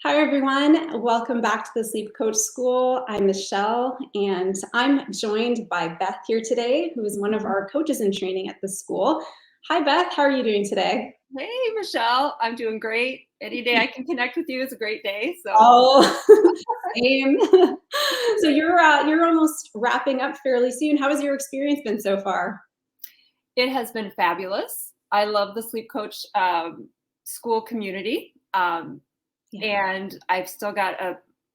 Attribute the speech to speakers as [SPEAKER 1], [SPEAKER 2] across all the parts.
[SPEAKER 1] Hi, everyone. Welcome back to the Sleep Coach School. I'm Michelle, and I'm joined by Beth here today, who is one of our coaches in training at the school. Hi, Beth. How are you doing today?
[SPEAKER 2] Hey, Michelle. I'm doing great. Any day I can connect with you is a great day. So,
[SPEAKER 1] Oh, same. So you're almost wrapping up fairly soon. How has your experience been so far?
[SPEAKER 2] it has been fabulous. I love the Sleep Coach school community.
[SPEAKER 1] Yeah.
[SPEAKER 2] And I've still got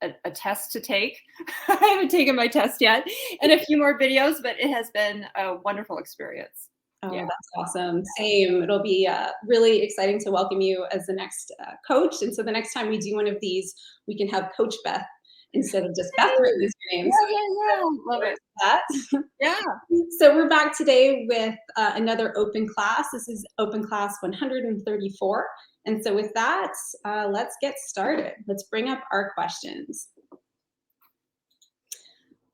[SPEAKER 2] a test to take. I haven't taken my test yet, and a few more videos, but it has been a wonderful experience.
[SPEAKER 1] Oh,
[SPEAKER 2] Yeah.
[SPEAKER 1] that's awesome. Same. It'll be really exciting to welcome you as the next coach. And so the next time we do one of these, we can have Coach Beth instead of just Beth written as your name. So
[SPEAKER 2] Yeah. Love it.
[SPEAKER 1] that.
[SPEAKER 2] Yeah.
[SPEAKER 1] So we're back today with another open class. This is open class 134. And so with that, let's get started. Let's bring up our questions.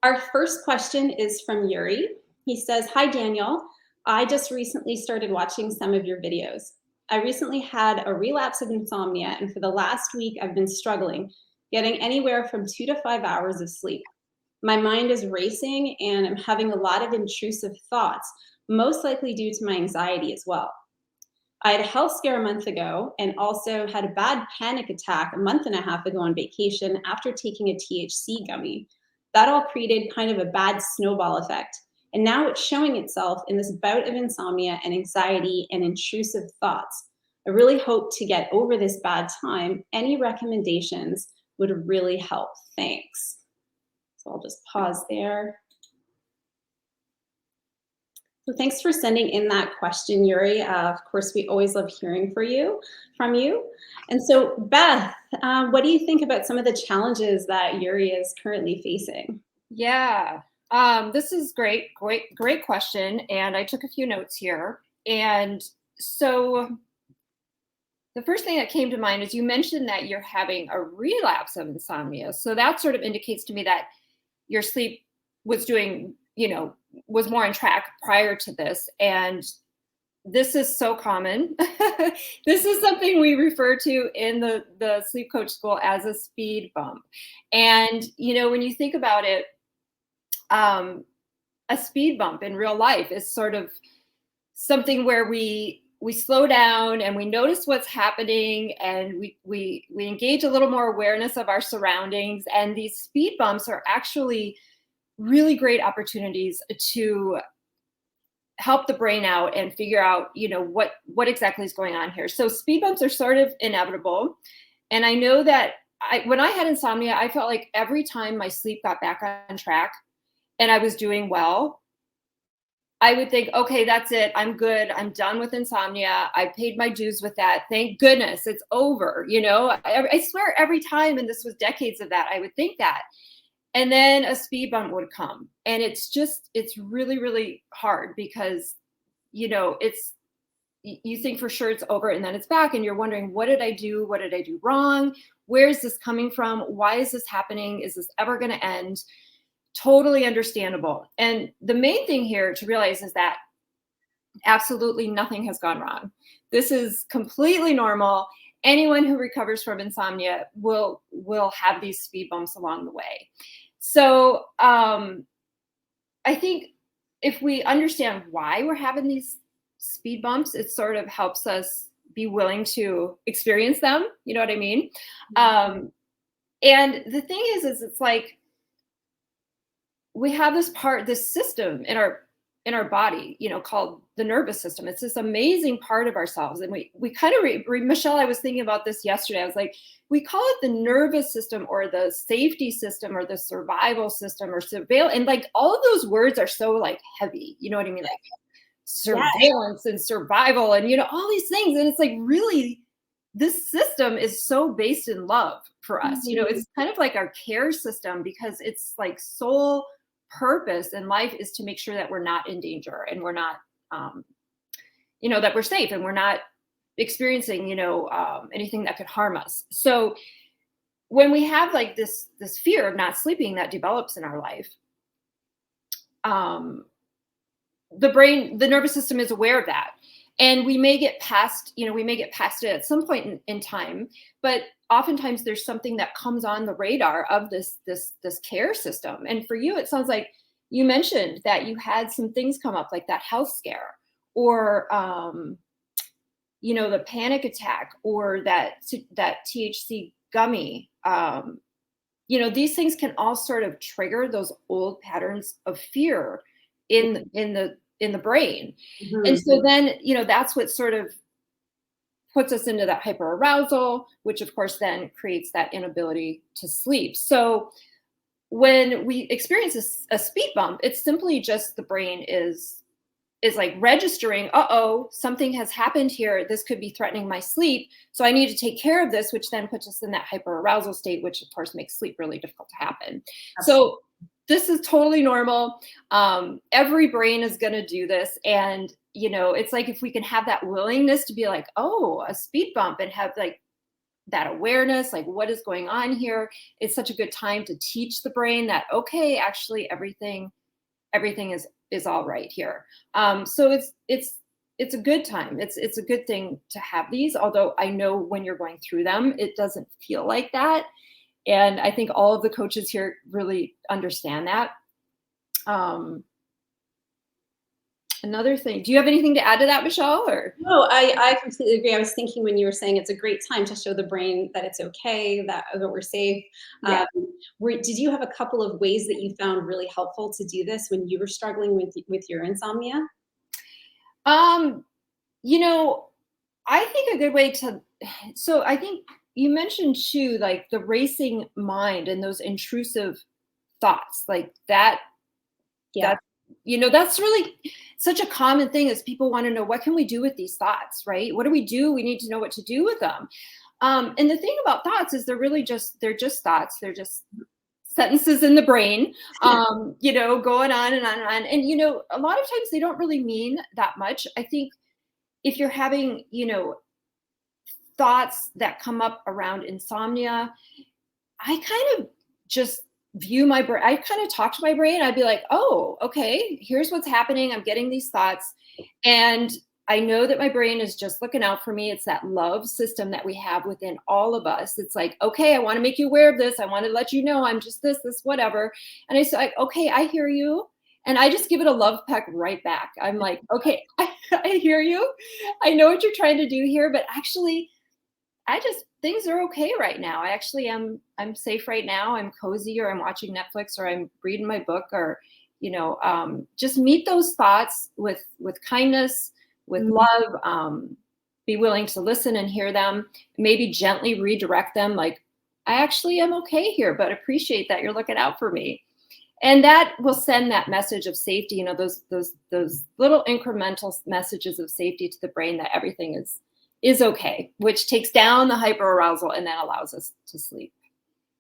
[SPEAKER 1] Our first question is from Yury. He says, "Hi, Daniel. I just recently started watching some of your videos. I recently had a relapse of insomnia, and for the last week, I've been struggling, getting anywhere from 2 to 5 hours of sleep. My mind is racing, and I'm having a lot of intrusive thoughts, most likely due to my anxiety as well. I had a health scare a month ago and also had a bad panic attack a month and a half ago on vacation after taking a THC gummy. That all created kind of a bad snowball effect. And now it's showing itself in this bout of insomnia and anxiety and intrusive thoughts. I really hope to get over this bad time. Any recommendations would really help. Thanks." So I'll just pause there. So thanks for sending in that question, Yury. Of course, we always love hearing from you. And so, Beth, what do you think about some of the challenges that Yury is currently facing?
[SPEAKER 2] Yeah. This is great question. And I took a few notes here. And so the first thing that came to mind is you mentioned that you're having a relapse of insomnia. So that sort of indicates to me that your sleep was doing, was more on track prior to this. And this is so common. This is something we refer to in the sleep coach school as a speed bump. And, when you think about it, a speed bump in real life is sort of something where we slow down and we notice what's happening, and we engage a little more awareness of our surroundings. And these speed bumps are actually really great opportunities to help the brain out and figure out, what exactly is going on here. So speed bumps are sort of inevitable. And I know that when I had insomnia, I felt like every time my sleep got back on track and I was doing well, I would think, okay, that's it. I'm good. I'm done with insomnia. I paid my dues with that. Thank goodness it's over. I swear every time, and this was decades of that, I would think that. And then a speed bump would come. And it's really, really hard because, you think for sure it's over and then it's back and you're wondering, what did I do? What did I do wrong? Where is this coming from? Why is this happening? Is this ever going to end? Totally understandable. And the main thing here to realize is that absolutely nothing has gone wrong. This is completely normal. Anyone who recovers from insomnia will have these speed bumps along the way. So I think if we understand why we're having these speed bumps, it sort of helps us be willing to experience them. You know what I mean? Mm-hmm. And the thing is it's like, we have this system in our body, called the nervous system. It's this amazing part of ourselves. And we kind of, Michelle, I was thinking about this yesterday. I was like, we call it the nervous system or the safety system or the survival system or surveillance. And like all of those words are so like heavy, you know what I mean? Like surveillance and survival and, all these things. And it's like, really, this system is so based in love for us. Mm-hmm. It's kind of like our care system, because it's like sole purpose in life is to make sure that we're not in danger and we're not, that we're safe and we're not experiencing, anything that could harm us. So when we have like this fear of not sleeping that develops in our life, the nervous system is aware of that. And we may get past, we may get past it at some point in time, but oftentimes there's something that comes on the radar of this care system. And for you, it sounds like you mentioned that you had some things come up, like that health scare, or the panic attack, or that THC gummy. These things can all sort of trigger those old patterns of fear in the brain.
[SPEAKER 1] Mhm.
[SPEAKER 2] And so then, that's what sort of puts us into that hyperarousal, which of course then creates that inability to sleep. So when we experience a speed bump, it's simply just the brain is like registering, something has happened here. This could be threatening my sleep. So I need to take care of this, which then puts us in that hyperarousal state, which of course makes sleep really difficult to happen.
[SPEAKER 1] Absolutely.
[SPEAKER 2] So this is totally normal. Every brain is going to do this. And, it's like, if we can have that willingness to be like, oh, a speed bump, and have like that awareness, like what is going on here, it's such a good time to teach the brain that, okay, actually everything is all right here. So it's a good time. It's a good thing to have these, although I know when you're going through them, it doesn't feel like that. And I think all of the coaches here really understand that. Another thing, do you have anything to add to that, Michelle? Or
[SPEAKER 1] No, I completely agree. I was thinking when you were saying it's a great time to show the brain that it's okay, that we're safe.
[SPEAKER 2] Yeah.
[SPEAKER 1] Did you have a couple of ways that you found really helpful to do this when you were struggling with your insomnia?
[SPEAKER 2] I think a good way so I think you mentioned too, like the racing mind and those intrusive thoughts, like that.
[SPEAKER 1] Yeah.
[SPEAKER 2] That's really such a common thing, is people want to know, what can we do with these thoughts, right? What do we do? We need to know what to do with them. And the thing about thoughts is they're just thoughts. They're just sentences in the brain, going on and on and on. And, a lot of times they don't really mean that much. I think if you're having, thoughts that come up around insomnia, I kind of just view my brain. I kind of talk to my brain. I'd be like, oh, okay, here's what's happening. I'm getting these thoughts. And I know that my brain is just looking out for me. It's that love system that we have within all of us. It's like, okay, I want to make you aware of this. I want to let you know I'm just this, whatever. And I say, okay, I hear you. And I just give it a love peck right back. I'm like, okay, I hear you. I know what you're trying to do here, but actually, things are okay right now. I'm safe right now. I'm cozy, or I'm watching Netflix, or I'm reading my book, or, just meet those thoughts with kindness, with love, be willing to listen and hear them, maybe gently redirect them. Like, I actually am okay here, but appreciate that you're looking out for me. And that will send that message of safety, those little incremental messages of safety to the brain that everything is okay, which takes down the hyperarousal and then allows us to sleep.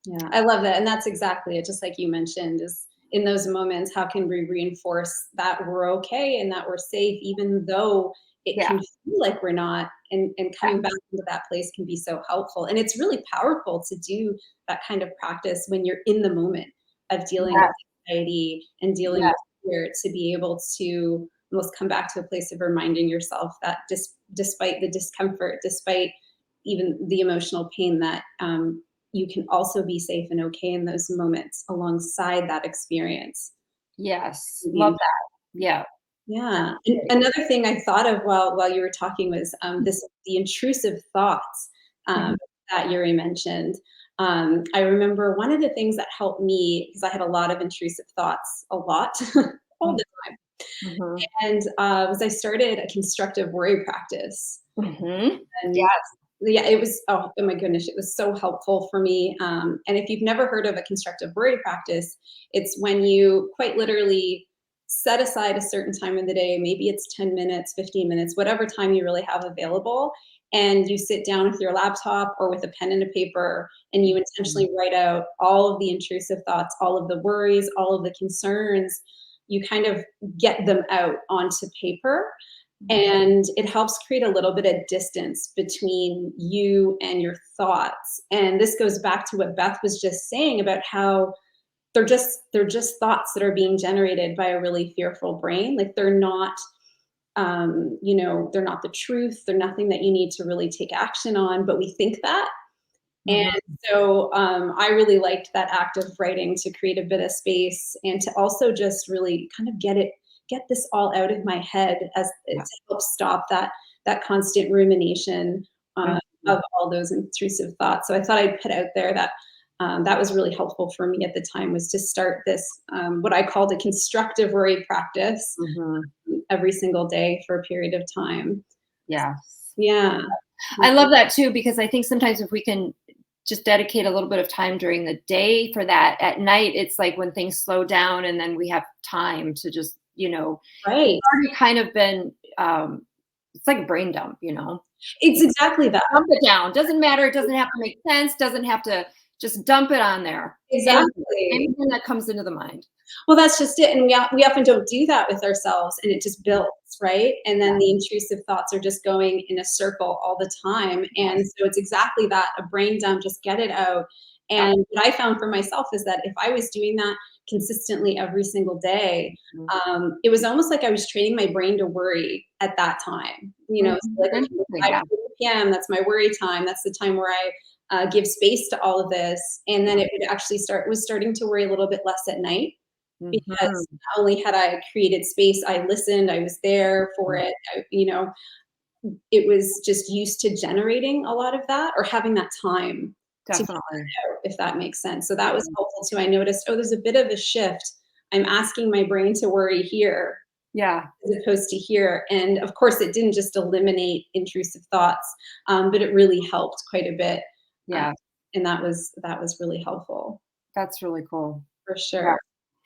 [SPEAKER 1] Yeah, I love that. And that's exactly it. Just like you mentioned, is in those moments, how can we reinforce that we're okay and that we're safe, even though it can feel like we're not, and coming back into that place can be so helpful. And it's really powerful to do that kind of practice when you're in the moment of dealing with anxiety and dealing with fear, to be able to almost come back to a place of reminding yourself that despite the discomfort, despite even the emotional pain, that you can also be safe and okay in those moments alongside that experience.
[SPEAKER 2] Yes, love that. Yeah.
[SPEAKER 1] Yeah. And another thing I thought of while you were talking was the intrusive thoughts that Yury mentioned. I remember one of the things that helped me, because I had a lot of intrusive thoughts, a lot, all the time. And was I started a constructive worry practice. And yeah, it was, oh my goodness, it was so helpful for me. And if you've never heard of a constructive worry practice, it's when you quite literally set aside a certain time in the day, maybe it's 10 minutes, 15 minutes, whatever time you really have available, and you sit down with your laptop or with a pen and a paper, and you intentionally write out all of the intrusive thoughts, all of the worries, all of the concerns. You kind of get them out onto paper, and it helps create a little bit of distance between you and your thoughts. And this goes back to what Beth was just saying about how they're just thoughts that are being generated by a really fearful brain. Like, they're not you know, they're not the truth. They're nothing that you need to really take action on, but we think that.
[SPEAKER 2] Mhm.
[SPEAKER 1] And so I really liked that act of writing to create a bit of space and to also just really kind of get this all out of my head as
[SPEAKER 2] Yeah.
[SPEAKER 1] to help stop that constant rumination
[SPEAKER 2] Mhm.
[SPEAKER 1] of all those intrusive thoughts. So I thought I'd put out there that that was really helpful for me at the time, was to start this what I called a constructive worry practice
[SPEAKER 2] Mhm.
[SPEAKER 1] every single day for a period of time.
[SPEAKER 2] Yes.
[SPEAKER 1] Yeah.
[SPEAKER 2] I love that too, because I think sometimes if we can just dedicate a little bit of time during the day for that, at night, it's like when things slow down and then we have time to just, it's
[SPEAKER 1] Right.
[SPEAKER 2] already kind of been, it's like a brain dump,
[SPEAKER 1] It's exactly that.
[SPEAKER 2] dump it down. Doesn't matter. It doesn't have to make sense. Doesn't have to, just dump it on there.
[SPEAKER 1] Exactly.
[SPEAKER 2] Anything that comes into the mind.
[SPEAKER 1] Well, that's just it, and we often don't do that with ourselves, and it just builds, right? And then the intrusive thoughts are just going in a circle all the time, and so it's exactly that, a brain dump, just get it out.
[SPEAKER 2] Yep.
[SPEAKER 1] And what I found for myself is that if I was doing that consistently every single day,
[SPEAKER 2] Mhm.
[SPEAKER 1] it was almost like I was training my brain to worry at that time. You know, so
[SPEAKER 2] Mhm.
[SPEAKER 1] like, okay,
[SPEAKER 2] Interesting.
[SPEAKER 1] 5
[SPEAKER 2] Yeah.
[SPEAKER 1] p.m., that's my worry time. That's the time where I give space to all of this, and then it would actually was starting to worry a little bit less at night because
[SPEAKER 2] Mhm.
[SPEAKER 1] not only had I created space, I listened, I was there for it. It was just used to generating a lot of that or having that time to get
[SPEAKER 2] Definitely.
[SPEAKER 1] out, if that makes sense. So that was helpful too. I noticed, oh, there's a bit of a shift. I'm asking my brain to worry here
[SPEAKER 2] Yeah.
[SPEAKER 1] as opposed to here. And of course, it didn't just eliminate intrusive thoughts, but it really helped quite a bit. Uh,
[SPEAKER 2] Yeah.
[SPEAKER 1] and that was really helpful
[SPEAKER 2] That's really cool.
[SPEAKER 1] for
[SPEAKER 2] Yeah.
[SPEAKER 1] sure.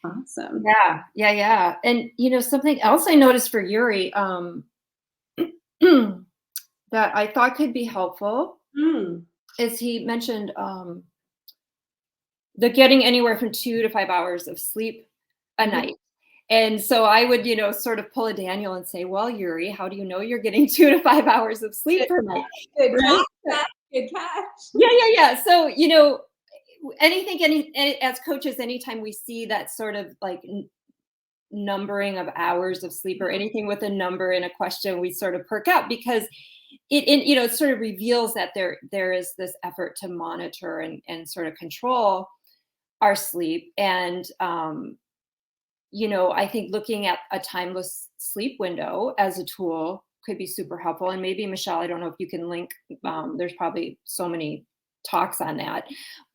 [SPEAKER 1] Awesome.
[SPEAKER 2] Yeah. Yeah. Yeah. And something else I noticed for Yuri, that I thought could be helpful
[SPEAKER 1] Mm.
[SPEAKER 2] is he mentioned the getting anywhere from 2 to 5 hours of sleep a
[SPEAKER 1] Mhm.
[SPEAKER 2] night. And so I would, sort of pull a Daniel and say, well, Yuri, how do you know you're getting 2 to 5 hours of sleep
[SPEAKER 1] Good,
[SPEAKER 2] per night?
[SPEAKER 1] good
[SPEAKER 2] Right?
[SPEAKER 1] catch. Good catch.
[SPEAKER 2] Yeah, yeah, yeah. So, as coaches, anytime we see that sort of like numbering of hours of sleep or anything with a number in a question, we sort of perk up because it sort of reveals that there is this effort to monitor and sort of control our sleep. And I think looking at a timeless sleep window as a tool could be super helpful. And maybe Michelle, I don't know if you can link. There's probably so many talks on that,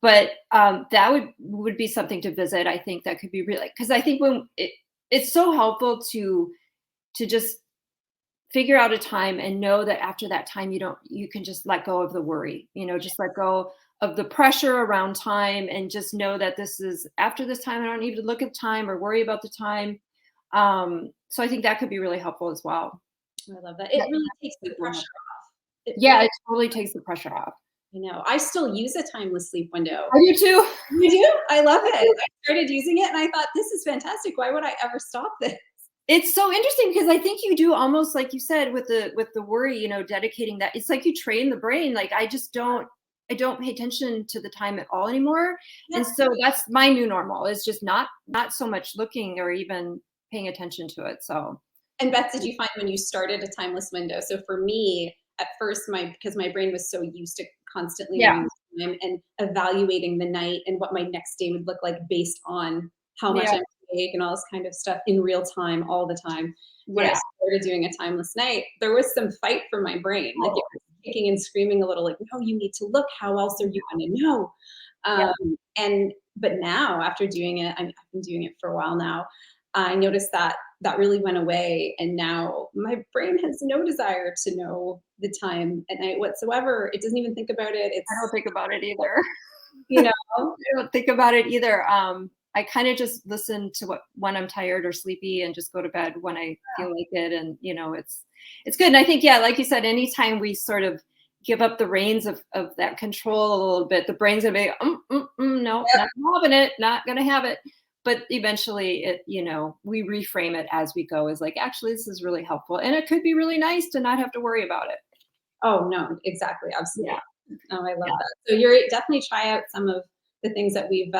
[SPEAKER 2] but that would be something to visit. I think that could be really, because I think it's so helpful to just figure out a time and know that after that time you can just let go of the worry, just let go of the pressure around time and just know that this is after this time. I don't need to look at time or worry about the time. So I think that could be really helpful as well.
[SPEAKER 1] I love that.
[SPEAKER 2] Yeah,
[SPEAKER 1] It really takes the pressure off. It
[SPEAKER 2] yeah,
[SPEAKER 1] really,
[SPEAKER 2] it totally takes the pressure off.
[SPEAKER 1] I still use a timeless sleep window.
[SPEAKER 2] I do too.
[SPEAKER 1] You do? I love it. I started using it and I thought, this is fantastic. Why would I ever stop this?
[SPEAKER 2] It's so interesting because I think you do almost like you said with the worry, dedicating that. It's like you train the brain. Like I don't pay attention to the time at all anymore.
[SPEAKER 1] Yeah.
[SPEAKER 2] And so that's my new normal, is just not so much looking or even paying attention to it. So
[SPEAKER 1] And Beth, did you find when you started a timeless window? So for me, at first, because my brain was so used to constantly
[SPEAKER 2] yeah,
[SPEAKER 1] knowing the time and evaluating the night and what my next day would look like based on how much
[SPEAKER 2] yeah,
[SPEAKER 1] I'm awake and all this kind of stuff in real time, all the time. When I
[SPEAKER 2] yeah.
[SPEAKER 1] started doing a timeless night, there was some fight for my brain. Like it was kicking and screaming a little, like, no, you need to look. How else are you going to know?
[SPEAKER 2] Yeah.
[SPEAKER 1] But now, after doing it, I've been doing it for a while now. I noticed that really went away, and now my brain has no desire to know the time at night whatsoever. It doesn't even think about it.
[SPEAKER 2] I don't
[SPEAKER 1] It's
[SPEAKER 2] think about it either.
[SPEAKER 1] you know
[SPEAKER 2] I don't think about it either. I kind of just listen to when I'm tired or sleepy and just go to bed when I feel like it. And it's good. And I think, yeah, like you said, anytime we sort of give up the reins of that control a little bit, the brain's gonna be, no, not having it, not gonna have it. But eventually we reframe it as we go, is like, actually, this is really helpful. And it could be really nice to not have to worry about it.
[SPEAKER 1] Oh no, exactly, absolutely.
[SPEAKER 2] Yeah.
[SPEAKER 1] Oh, I love
[SPEAKER 2] Yeah.
[SPEAKER 1] that. So you're definitely try out some of the things that we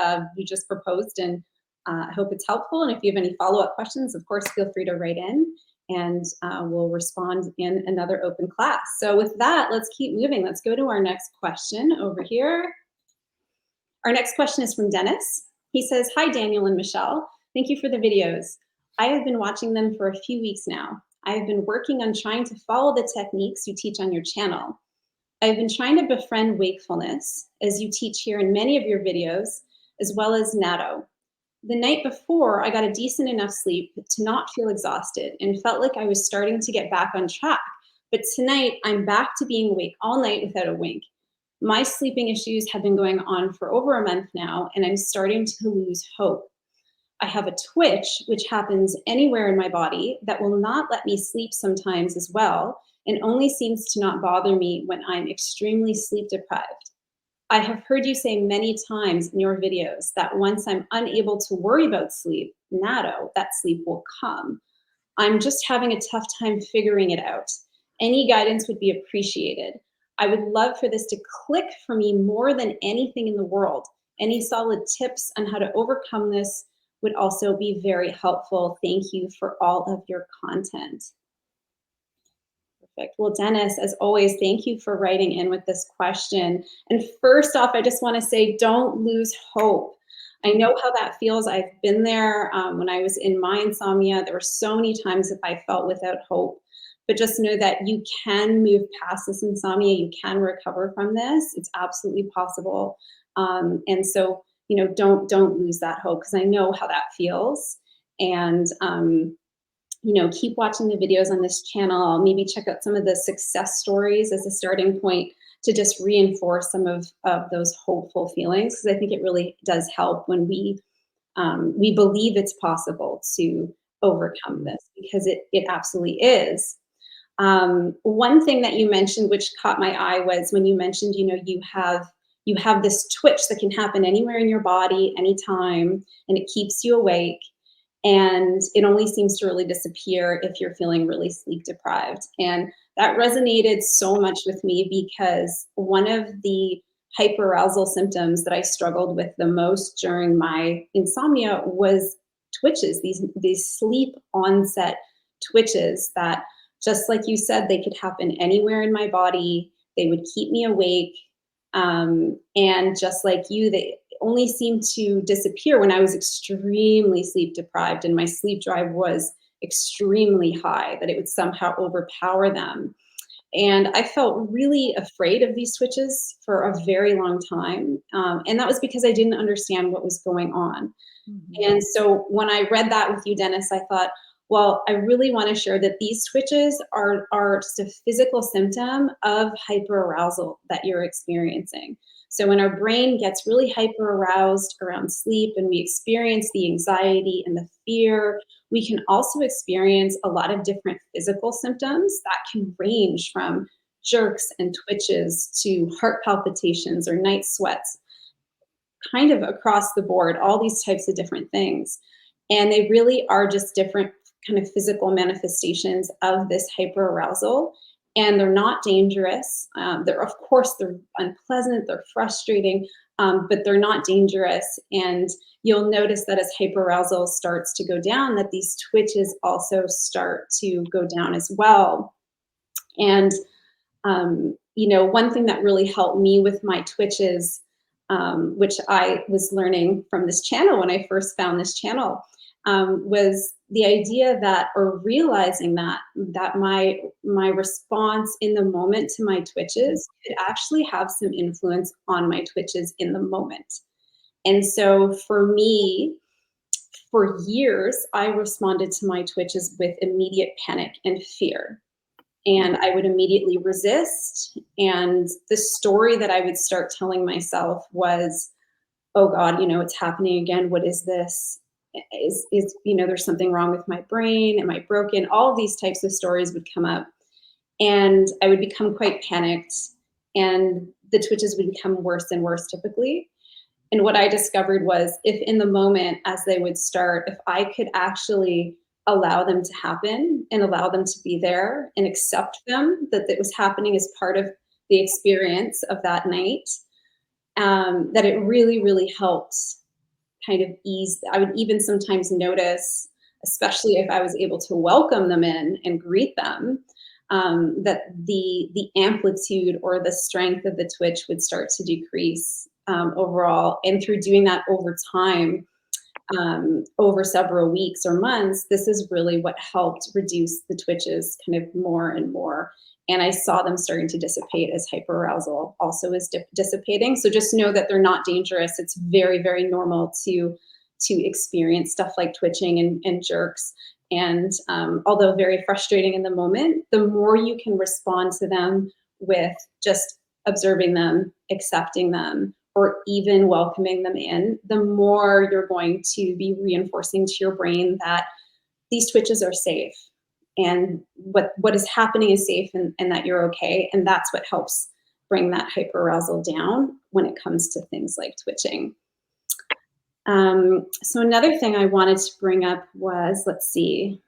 [SPEAKER 1] just proposed, and I hope it's helpful. And if you have any follow-up questions, of course, feel free to write in. and we'll respond in another open class. So with that, let's keep moving. Let's go to our next question over here. Our next question is from Dennis. He says, "Hi, Daniel and Michelle. Thank you for the videos. I have been watching them for a few weeks now. I have been working on trying to follow the techniques you teach on your channel. I've been trying to befriend wakefulness, as you teach here in many of your videos, as well as natto. The night before, I got a decent enough sleep to not feel exhausted and felt like I was starting to get back on track. But tonight, I'm back to being awake all night without a wink. My sleeping issues have been going on for over a month now, and I'm starting to lose hope. I have a twitch, which happens anywhere in my body, that will not let me sleep sometimes as well, and only seems to not bother me when I'm extremely sleep deprived. I have heard you say many times in your videos that once I'm unable to worry about sleep, natto, that sleep will come. I'm just having a tough time figuring it out. Any guidance would be appreciated. I would love for this to click for me more than anything in the world. Any solid tips on how to overcome this would also be very helpful. Thank you for all of your content." Perfect. Well, Dennis, as always, thank you for writing in with this question. And first off, I just want to say, don't lose hope. I know how that feels. I've been there when I was in my insomnia. There were so many times that I felt without hope. But just know that you can move past this insomnia. You can recover from this. It's absolutely possible. And so, don't lose that hope, because I know how that feels. And keep watching the videos on this channel. Maybe check out some of the success stories as a starting point to just reinforce some of those hopeful feelings, because I think it really does help when we believe it's possible to overcome this, because it absolutely is. One thing that you mentioned, which caught my eye, was when you mentioned, you have this twitch that can happen anywhere in your body, anytime, and it keeps you awake. And it only seems to really disappear if you're feeling really sleep deprived. And that resonated so much with me, because one of the hyperarousal symptoms that I struggled with the most during my insomnia was twitches, these sleep onset twitches that, just like you said, they could happen anywhere in my body. They would keep me awake. And just like you, they only seemed to disappear when I was extremely sleep deprived and my sleep drive was extremely high, that it would somehow overpower them. And I felt really afraid of these switches for a very long time. And that was because I didn't understand what was going on.
[SPEAKER 2] Mhm.
[SPEAKER 1] And so when I read that with you, Dennis, I thought, well, I really want to share that these switches are just a physical symptom of hyperarousal that you're experiencing. So when our brain gets really hyperaroused around sleep and we experience the anxiety and the fear, we can also experience a lot of different physical symptoms that can range from jerks and twitches to heart palpitations or night sweats, kind of across the board, all these types of different things. And they really are just different kind of physical manifestations of this hyperarousal. And they're not dangerous. Of course, they're unpleasant, they're frustrating, but they're not dangerous. And you'll notice that as hyperarousal starts to go down, that these twitches also start to go down as well. And one thing that really helped me with my twitches, which I was learning from this channel when I first found this channel, was the idea that, or realizing that my response in the moment to my twitches could actually have some influence on my twitches in the moment. And so for me, for years, I responded to my twitches with immediate panic and fear. And I would immediately resist. And the story that I would start telling myself was, oh God, it's happening again. What is this? There's something wrong with my brain. Am I broken? All of these types of stories would come up. And I would become quite panicked. And the twitches would become worse and worse typically. And what I discovered was, if in the moment as they would start, if I could actually allow them to happen and allow them to be there and accept them, that it was happening as part of the experience of that night, that it really, really helped kind of ease. I would even sometimes notice especially if I was able to welcome them in and greet them, that the amplitude or the strength of the twitch would start to decrease overall. And through doing that over time, over several weeks or months, this is really what helped reduce the twitches kind of more and more. And I saw them starting to dissipate as hyperarousal also is dissipating. So just know that they're not dangerous. It's very, very normal to experience stuff like twitching and jerks. And although very frustrating in the moment, the more you can respond to them with just observing them, accepting them, or even welcoming them in, the more you're going to be reinforcing to your brain that these twitches are safe and what is happening is safe, and that you're okay. And that's what helps bring that hyperarousal down when it comes to things like twitching. So another thing I wanted to bring up was, let's see,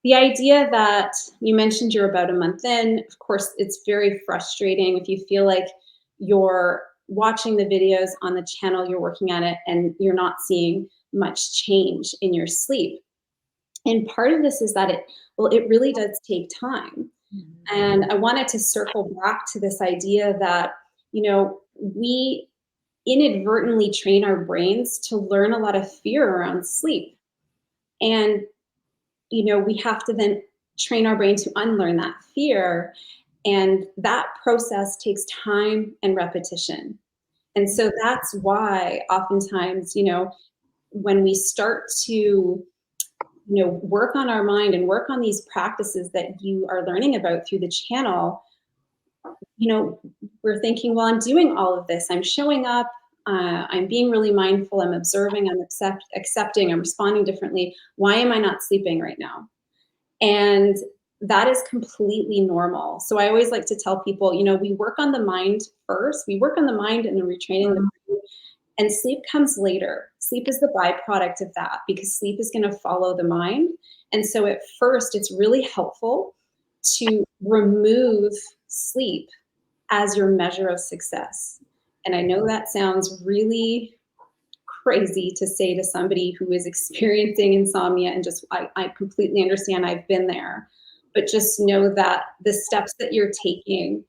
[SPEAKER 1] the idea that you mentioned you're about a month in. Of course, it's very frustrating if you feel like you're watching the videos on the channel, you're working at it, and you're not seeing much change in your sleep. And part of this is that it really does take time. Mm-hmm. And I wanted to circle back to this idea that, we inadvertently train our brains to learn a lot of fear around sleep. And, we have to then train our brain to unlearn that fear. And that process takes time and repetition. And so that's why oftentimes, when we start to, work on our mind and work on these practices that you are learning about through the channel, we're thinking, well, I'm doing all of this. I'm showing up. I'm being really mindful. I'm observing. I'm accepting. I'm responding differently. Why am I not sleeping right now? And that is completely normal. So I always like to tell people, we work on the mind first. We work on the mind and then retraining the brain. And sleep comes later. Sleep is the byproduct of that because sleep is going to follow the mind. And so at first, it's really helpful to remove sleep as your measure of success. And I know that sounds really crazy to say to somebody who is experiencing insomnia, and just, I completely understand. I've been there. But just know that the steps that you're taking,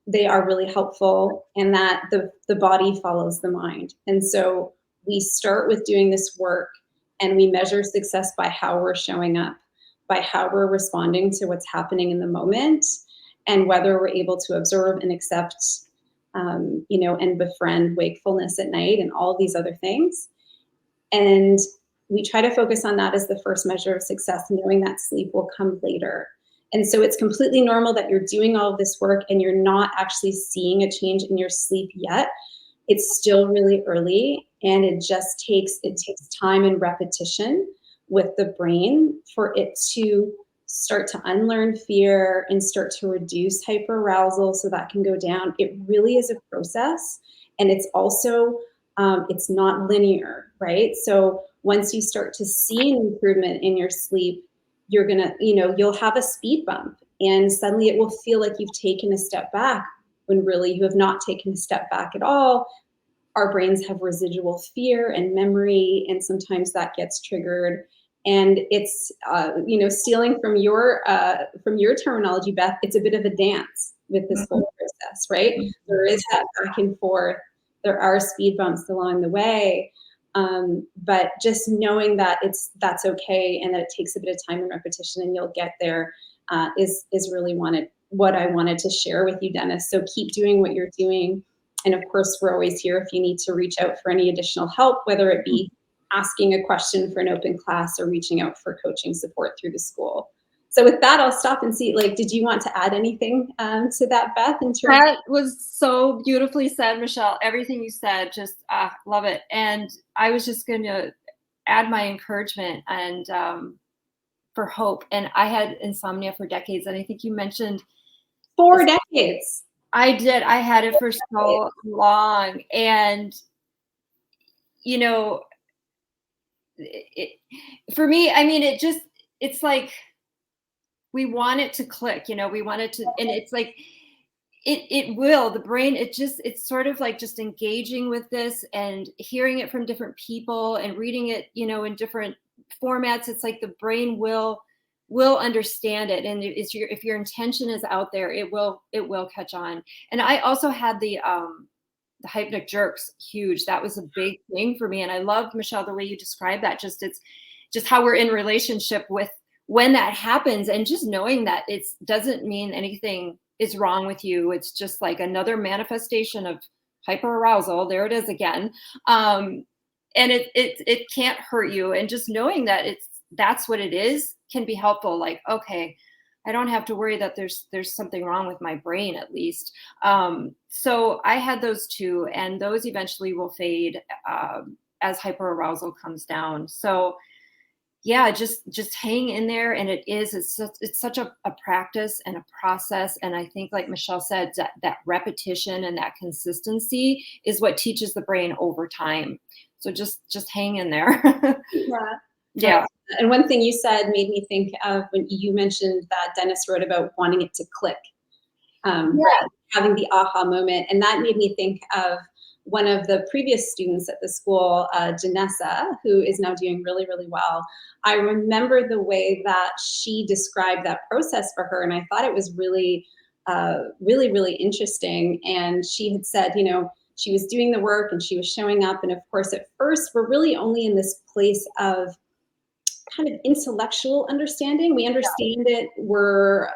[SPEAKER 1] they are really helpful, and that the body follows the mind. And so we start with doing this work, and we measure success by how we're showing up, by how we're responding to what's happening in the moment, and whether we're able to observe and accept, and befriend wakefulness at night and all these other things. And we try to focus on that as the first measure of success, knowing that sleep will come later. And so it's completely normal that you're doing all of this work and you're not actually seeing a change in your sleep yet. It's still really early, and it takes time and repetition with the brain for it to start to unlearn fear and start to reduce hyperarousal so that can go down. It really is a process, and it's also, it's not linear, right? So once you start to see an improvement in your sleep, you're gonna, you'll have a speed bump, and suddenly it will feel like you've taken a step back when really you have not taken a step back at all. Our brains have residual fear and memory, and sometimes that gets triggered. And it's, stealing from your terminology, Beth, it's a bit of a dance with this whole process, right? Mm-hmm. There is that back and forth. There are speed bumps along the way. But just knowing that that's okay, and that it takes a bit of time and repetition, and you'll get there, is really what I wanted to share with you, Dennis. So keep doing what you're doing. And of course, we're always here if you need to reach out for any additional help, whether it be asking a question for an open class or reaching out for coaching support through the school. So with that, I'll stop and see, did you want to add anything to that, Beth?
[SPEAKER 2] That was so beautifully said, Michelle. Everything you said, just love it. And I was just going to add my encouragement and for hope. And I had insomnia for decades, and I think you mentioned
[SPEAKER 1] 4 decades.
[SPEAKER 2] I did. I had it for so long, and for me, I mean, it's like we want it to click. We want it to, and it's like it will. The brain, it's sort of like just engaging with this and hearing it from different people and reading it, in different formats, it's like the brain will understand it. And if your intention is out there, it will catch on. And I also had the Hypnic jerks, huge. That was a big thing for me. And I loved, Michelle, the way you described that. It's just how we're in relationship with when that happens, and just knowing that it doesn't mean anything is wrong with you. It's just like another manifestation of hyperarousal. There it is again. And it can't hurt you. And just knowing that that's what it is can be helpful. Like, okay, I don't have to worry that there's something wrong with my brain, at least. So I had those two, and those eventually will fade as hyperarousal comes down. So yeah, just hang in there. And it's such a practice and a process. And I think, like Michelle said, that repetition and that consistency is what teaches the brain over time. So just hang in there. Yeah.
[SPEAKER 1] And one thing you said made me think of when you mentioned that Dennis wrote about wanting it to click, having the aha moment. And that made me think of one of the previous students at the school, Janessa, who is now doing really, really well. I remember the way that she described that process for her, and I thought it was really, really interesting. And she had said, she was doing the work and she was showing up. And of course, at first, we're really only in this place of kind of intellectual understanding. We understand it. We're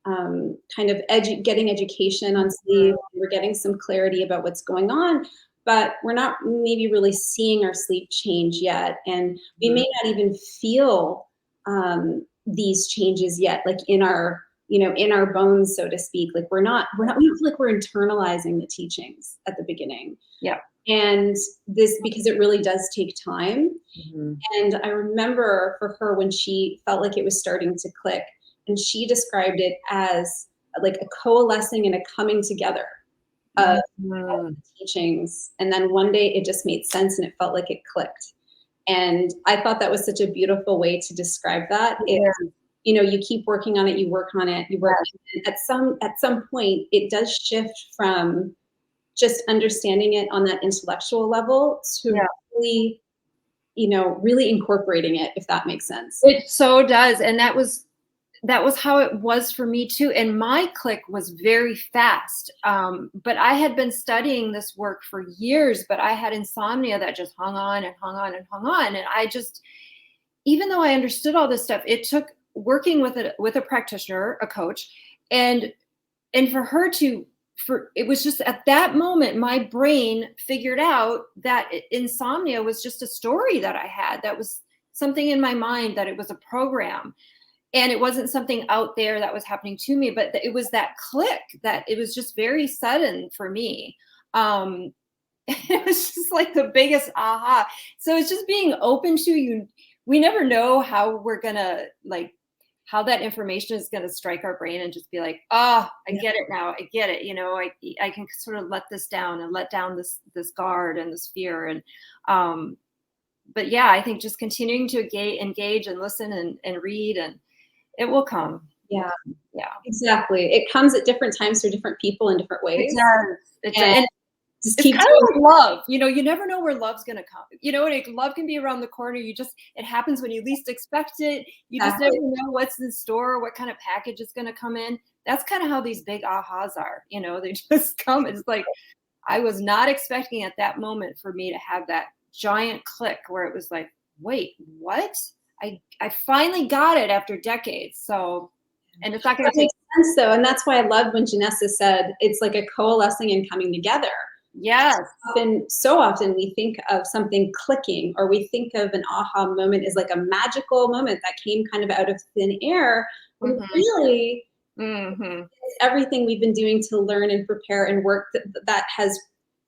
[SPEAKER 1] kind of getting education on sleep. We're getting some clarity about what's going on, but we're not maybe really seeing our sleep change yet. And we may not even feel these changes yet, like in our bones, so to speak. Like we don't feel like we're internalizing the teachings at the beginning.
[SPEAKER 2] Yeah.
[SPEAKER 1] And this, because it really does take time. And I remember for her when she felt like it was starting to click, and she described it as like a coalescing and a coming together of the teachings. And then one day it just made sense and it felt like it clicked. And I thought that was such a beautiful way to describe that. You keep working on it, you work on it, you work on it. At some point it does shift from just understanding it on that intellectual level to really, really incorporating it, if that makes sense.
[SPEAKER 2] It so does. And that was how it was for me too. And my click was very fast. But I had been studying this work for years, but I had insomnia that just hung on and hung on and hung on. And I just, even though I understood all this stuff, it took working with a practitioner, a coach, and for her it was just at that moment, my brain figured out that insomnia was just a story that I had. That was something in my mind, that it was a program. And it wasn't something out there that was happening to me, but it was that click, that it was just very sudden for me. It was just like the biggest aha. So it's just being open to you. We never know how we're going to how that information is going to strike our brain and just be like, I get it now. I get it. I can sort of let this down and let down this guard and this fear. And, but yeah, I think just continuing to engage and listen and read, and it will come.
[SPEAKER 1] Yeah, exactly. It comes at different times for different people in different ways.
[SPEAKER 2] It does. And just keep kind of like love. You never know where love's going to come. Love can be around the corner. It happens when you least expect it. You just never know what's in store, what kind of package is going to come in. That's kind of how these big ahas are. They just come. It's like, I was not expecting at that moment for me to have that giant click where it was like, wait, what? I finally got it after decades. So, and it's not going to take
[SPEAKER 1] sense though. And that's why I love when Janessa said it's like a coalescing and coming together.
[SPEAKER 2] Yes.
[SPEAKER 1] So often we think of something clicking, or we think of an aha moment as like a magical moment that came kind of out of thin air. When really, it's everything we've been doing to learn and prepare and work that has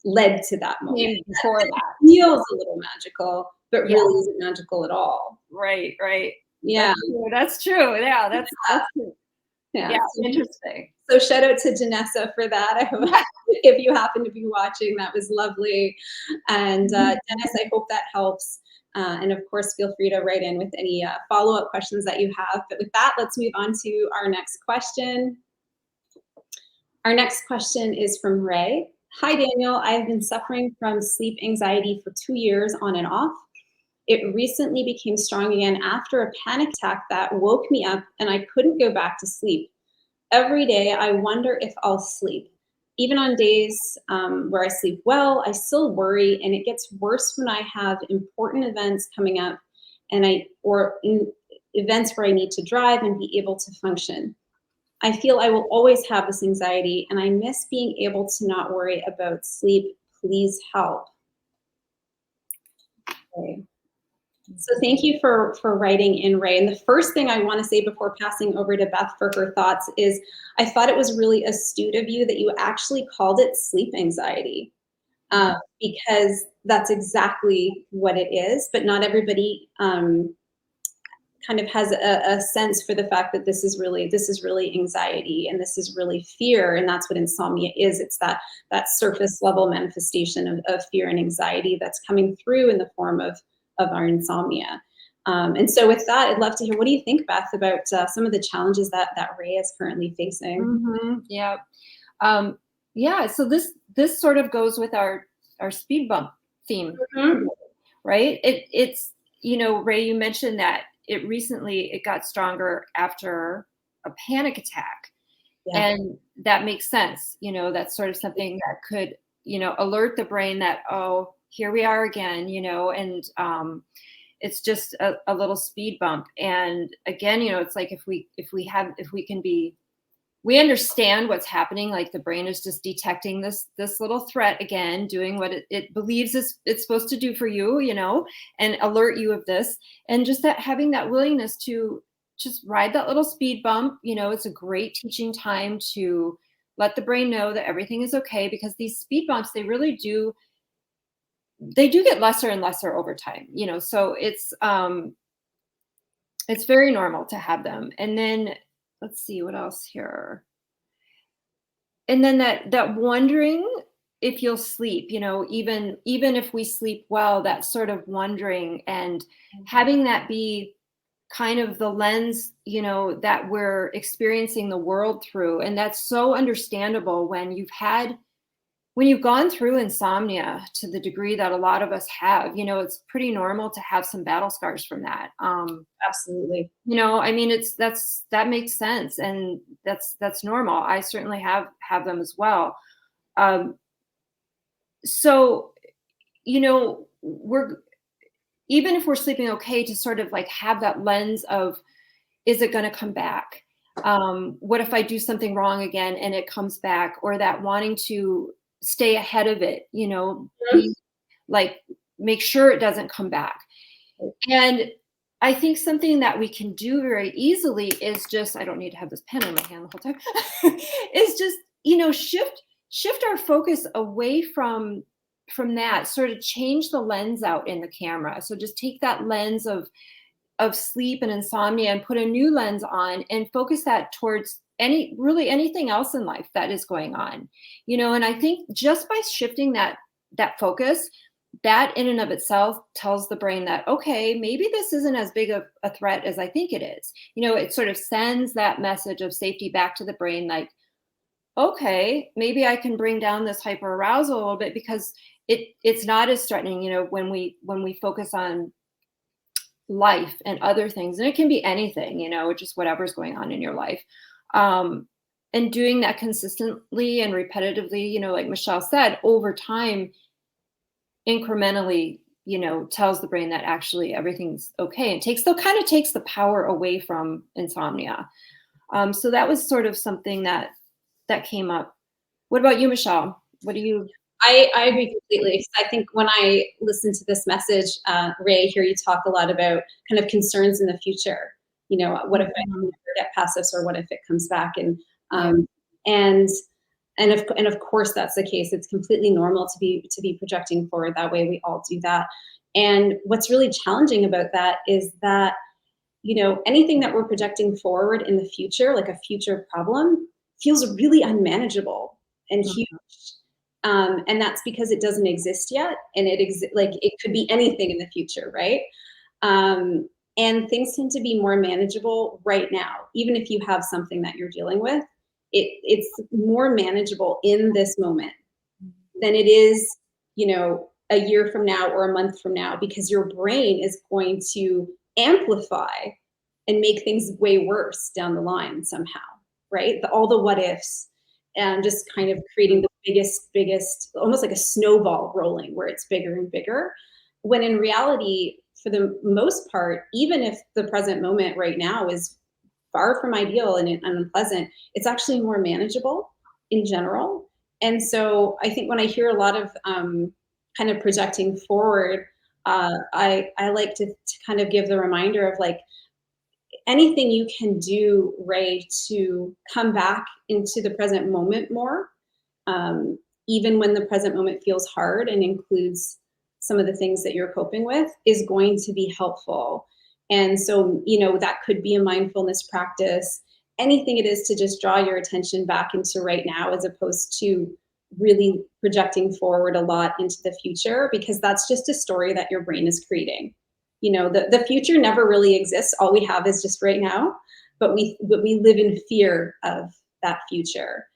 [SPEAKER 1] led to that moment.
[SPEAKER 2] Before that
[SPEAKER 1] feels a little magical, but really isn't magical at all.
[SPEAKER 2] Right.
[SPEAKER 1] Yeah.
[SPEAKER 2] That's true. Yeah, that's true. Yeah, interesting.
[SPEAKER 1] So shout out to Janessa for that. I hope if you happen to be watching, that was lovely. And Dennis, I hope that helps. And of course, feel free to write in with any follow-up questions that you have. But with that, let's move on to our next question. Our next question is from Ray. Hi, Daniel. I have been suffering from sleep anxiety for 2 years on and off. It recently became strong again after a panic attack that woke me up and I couldn't go back to sleep. Every day, I wonder if I'll sleep. Even on days where I sleep well, I still worry, and it gets worse when I have important events coming up, or in events where I need to drive and be able to function. I feel I will always have this anxiety, and I miss being able to not worry about sleep. Please help. Okay. So thank you for writing in, Ray. And the first thing I want to say before passing over to Beth for her thoughts is I thought it was really astute of you that you actually called it sleep anxiety, because that's exactly what it is. But not everybody kind of has a sense for the fact that this is really anxiety, and this is really fear, and that's what insomnia is. It's that surface level manifestation of fear and anxiety that's coming through in the form of our insomnia. And so with that, I'd love to hear, what do you think, Beth, about some of the challenges that Ray is currently facing?
[SPEAKER 2] Yeah. Yeah. So this sort of goes with our speed bump theme, right? It's, Ray, you mentioned that it got stronger after a panic attack. Yeah. And that makes sense. That's sort of something that could, alert the brain that, oh, here we are again, and it's just a little speed bump. And again, it's like we understand what's happening, like the brain is just detecting this little threat again, doing what it believes it's supposed to do for you, and alert you of this. And just that, having that willingness to just ride that little speed bump, it's a great teaching time to let the brain know that everything is okay, because these speed bumps, they do get lesser and lesser over time, so it's very normal to have them. And then let's see what else here. And then that wondering if you'll sleep, even if we sleep well, that sort of wondering, and having that be kind of the lens, that we're experiencing the world through. And that's so understandable when you've gone through insomnia to the degree that a lot of us have. It's pretty normal to have some battle scars from that.
[SPEAKER 1] Absolutely.
[SPEAKER 2] I mean, that makes sense, and that's normal. I certainly have them as well. So, even if we're sleeping okay, to sort of like have that lens of, is it going to come back? What if I do something wrong again and it comes back? Or that wanting to stay ahead of it, like make sure it doesn't come back. And I think something that we can do very easily is just, I don't need to have this pen in my hand the whole time, is just, shift our focus away from that, sort of change the lens out in the camera. So just take that lens of sleep and insomnia and put a new lens on, and focus that towards anything else in life that is going on, and I think just by shifting that focus, that in and of itself tells the brain that, okay, maybe this isn't as big of a threat as I think it is. It sort of sends that message of safety back to the brain, like, okay, maybe I can bring down this hyperarousal a little bit, because it's not as threatening, when we focus on life and other things. And it can be anything, just whatever's going on in your life. And doing that consistently and repetitively, like Michelle said, over time, incrementally, tells the brain that actually everything's okay, and kind of takes the power away from insomnia. So that was sort of something that came up. What about you, Michelle? What do you?
[SPEAKER 1] I agree completely. I think when I listen to this message, Ray, hear you talk a lot about kind of concerns in the future. What if I never get past this, or what if it comes back? And of course that's the case. It's completely normal to be projecting forward that way. We all do that. And what's really challenging about that is that, anything that we're projecting forward in the future, like a future problem, feels really unmanageable and huge. And that's because it doesn't exist yet, and it could be anything in the future, right? And things tend to be more manageable right now. Even if you have something that you're dealing with, it's more manageable in this moment than it is, a year from now or a month from now, because your brain is going to amplify and make things way worse down the line somehow, right? All the what ifs, and just kind of creating the biggest, almost like a snowball rolling where it's bigger and bigger. When in reality, for the most part, even if the present moment right now is far from ideal and unpleasant, it's actually more manageable in general. And so I think when I hear a lot of kind of projecting forward, I like to kind of give the reminder of like, anything you can do, Ray, to come back into the present moment more, even when the present moment feels hard and includes some of the things that you're coping with, is going to be helpful. And so, that could be a mindfulness practice, anything it is to just draw your attention back into right now, as opposed to really projecting forward a lot into the future, because that's just a story that your brain is creating. The future never really exists. All we have is just right now, but we live in fear of that future.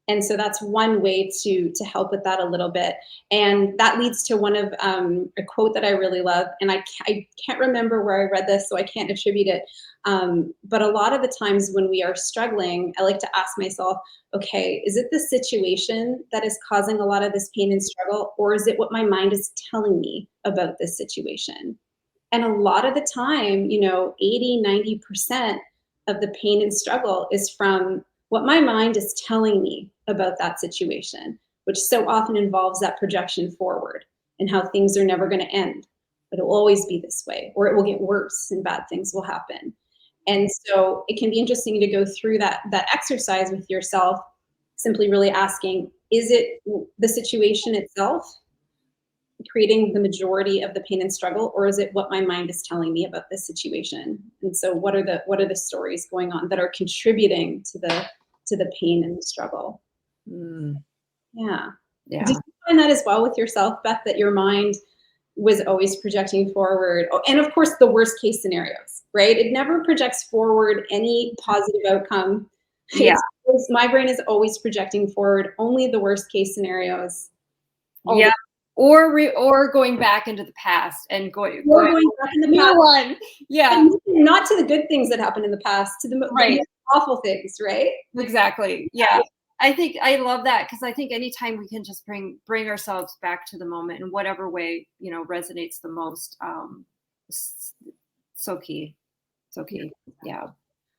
[SPEAKER 1] And so that's one way to help with that a little bit. And that leads to one of a quote that I really love. And I can't remember where I read this, so I can't attribute it. But a lot of the times when we are struggling, I like to ask myself, okay, is it the situation that is causing a lot of this pain and struggle? Or is it what my mind is telling me about this situation? And a lot of the time, 80, 90% of the pain and struggle is from what my mind is telling me about that situation, which so often involves that projection forward and how things are never going to end, but it will always be this way, or it will get worse and bad things will happen. And so it can be interesting to go through that exercise with yourself, simply really asking, is it the situation itself creating the majority of the pain and struggle, or is it what my mind is telling me about this situation? And so what are the stories going on that are contributing to the pain and the struggle? Yeah.
[SPEAKER 2] Yeah.
[SPEAKER 1] Did you find that as well with yourself, Beth, that your mind was always projecting forward? Oh, and of course the worst case scenarios, right? It never projects forward any positive outcome.
[SPEAKER 2] Yeah.
[SPEAKER 1] My brain is always projecting forward only the worst case scenarios.
[SPEAKER 2] Yeah. Or going back into the past and going
[SPEAKER 1] back in the past.
[SPEAKER 2] One. Yeah.
[SPEAKER 1] And not to the good things that happened in the past, to the most awful things, right?
[SPEAKER 2] Exactly. Yeah. I think I love that, because I think anytime we can just bring ourselves back to the moment in whatever way, resonates the most. So key. Yeah.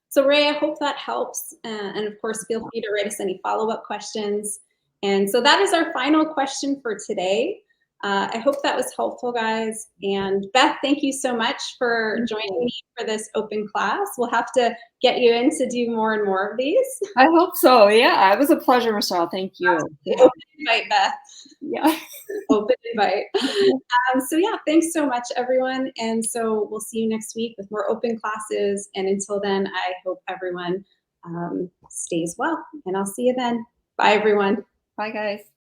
[SPEAKER 1] So Ray, I hope that helps. And of course, feel free to write us any follow-up questions. And so that is our final question for today. I hope that was helpful, guys. And Beth, thank you so much for joining me for this open class. We'll have to get you in to do more and more of these.
[SPEAKER 2] I hope so. Yeah, it was a pleasure, Michelle. Thank you.
[SPEAKER 1] Open invite, Beth.
[SPEAKER 2] Yeah.
[SPEAKER 1] Open invite. So yeah, thanks so much, everyone. And so we'll see you next week with more open classes. And until then, I hope everyone stays well. And I'll see you then. Bye, everyone.
[SPEAKER 2] Bye, guys.